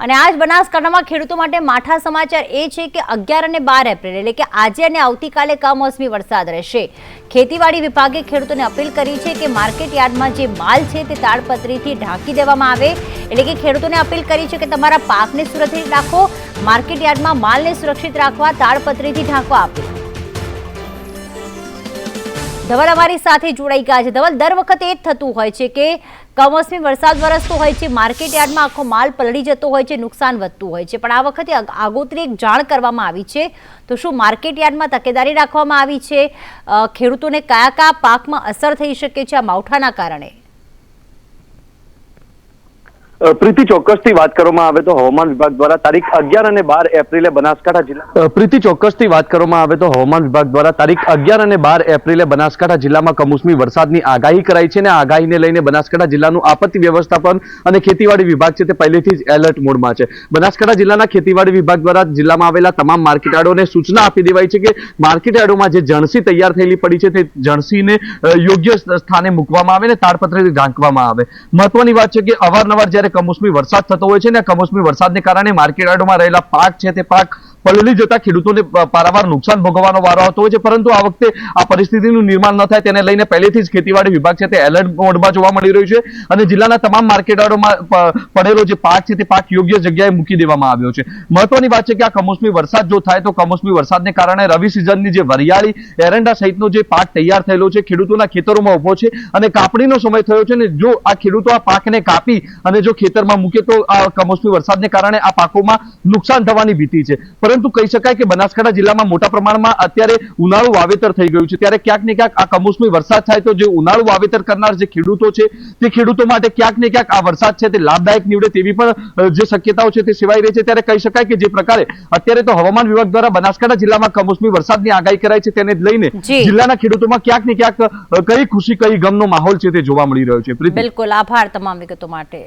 અને આજ બનાસકાંઠામાં ખેડૂતો માટે માઠા સમાચાર એ છે કે 11 અને 12 એપ્રિલ એટલે કે આજે અને આવતીકાલે કમોસમી વરસાદ રહેશે। ખેતીવાડી વિભાગે ખેડૂતોને અપીલ કરી છે કે માર્કેટ યાર્ડમાં જે માલ છે તે તાડપત્રીથી ઢાંકી દેવામાં આવે। એટલે કે ખેડૂતોને અપીલ કરી છે કે તમારા પાકને સુરક્ષિત રાખો, માર્કેટ યાર્ડમાં માલને સુરક્ષિત રાખવા તાડપત્રીથી ઢાંકવા આપે। ધવલ અમારી સાથે જોડાઈ ગયા છે। ધવલ, દર વખતે એ જ થતું હોય છે કે કમોસમી વરસાદ વરસતો હોય છે, માર્કેટ યાર્ડમાં આખો માલ પલળી જતો હોય છે, નુકસાન વધતું હોય છે, પણ આ વખતે આગોતરી એક જાણ કરવામાં આવી છે। તો શું માર્કેટ યાર્ડમાં તકેદારી રાખવામાં આવી છે? ખેડૂતોને કયા કયા પાકમાં અસર થઈ શકે છે આ માવઠાના કારણે? પ્રીતિ, ચોક્કસથી વાત કરવામાં આવે તો હવામાન વિભાગ દ્વારા તારીખ 11 અને 12 એપ્રિલે બનાસકાંઠા જિલ્લા પ્રીતિ ચોક્કસથી વાત કરવામાં આવે તો હવામાન વિભાગ દ્વારા તારીખ 11 અને 12 એપ્રિલે બનાસકાંઠા જિલ્લામાં કમોસમી વરસાદની આગાહી કરાઈ છે અને આગાહીને લઈને બનાસકાંઠા જિલ્લાનું આપત્તિ વ્યવસ્થાપન અને ખેતીવાડી વિભાગ છે તે પહેલેથી જ એલર્ટ મોડમાં છે। બનાસકાંઠા જિલ્લાના ખેતીવાડી વિભાગ દ્વારા જિલ્લામાં આવેલા તમામ માર્કેટયાર્ડોને સૂચના આપી દેવાઈ છે કે માર્કેટયાર્ડોમાં જે જણસી તૈયાર થયેલી પડી છે તે જણસીને યોગ્ય સ્થાને મૂકવામાં આવે અને તાડપત્રીથી ઢાંકવામાં આવે। મહત્વની વાત છે કે અવારનવાર જ્યારે કમોસમી વરસાદ થતો હોય છે ને કમોસમી વરસાદને કારણે માર્કેટયાર્ડોમાં રહેલા પાક છે તે પાક પલળી જતા ખેડૂતોને પારાવાર નુકસાન ભોગવવાનો વારો આવતો હોય છે, પરંતુ આ વખતે આ પરિસ્થિતિનું નિર્માણ ન થાય તેને લઈને પહેલેથી જ ખેતીવાડી વિભાગ છે તે એલર્ટ મોડમાં જોવા મળી રહ્યું છે અને જિલ્લાના તમામ માર્કેટયાર્ડોમાં પડેલો જે પાક છે તે પાક યોગ્ય જગ્યાએ મૂકી દેવામાં આવ્યો છે। મહત્વની વાત છે કે આ કમોસમી વરસાદ જો થાય તો કમોસમી વરસાદને કારણે રવિ સિઝનની જે વરિયાળી, એરંડા સહિતનો જે પાક તૈયાર થયેલો છે ખેડૂતોના ખેતરોમાં ઉભો છે અને કાપણીનો સમય થયો છે ને જો આ ખેડૂતો આ પાકને કાપી અને જો ખેતરમાં મૂકે તો આ કમોસમી વરસાદને કારણે આ પાકોમાં નુકસાન થવાની ભીતિ છે। પરંતુ કહી શકાય કે બનાસકાંઠા જિલ્લામાં મોટા પ્રમાણમાં અત્યારે ઉનાળુ વાવેતર થઈ ગયું છે, ત્યારે ક્યાંક ને ક્યાંક આ કમોસમી વરસાદ થાય તો જે ઉનાળુ વાવેતર કરનાર જે ખેડૂતો છે તે ખેડૂતો માટે ક્યાંક ને ક્યાંક આ વરસાદ છે તે લાભદાયક નીવડે તેવી પણ જે શક્યતાઓ છે તે સેવાઈ રહી છે। ત્યારે કહી શકાય કે જે પ્રકારે અત્યારે તો હવામાન વિભાગ દ્વારા બનાસકાંઠા જિલ્લામાં કમોસમી વરસાદની આગાહી કરાઈ છે તેને લઈને જિલ્લાના ખેડૂતોમાં ક્યાંક ને ક્યાંક કઈ ખુશી કઈ ગમનો માહોલ છે તે જોવા મળી રહ્યો છે। બિલકુલ, આભાર તમામ વિગતો માટે।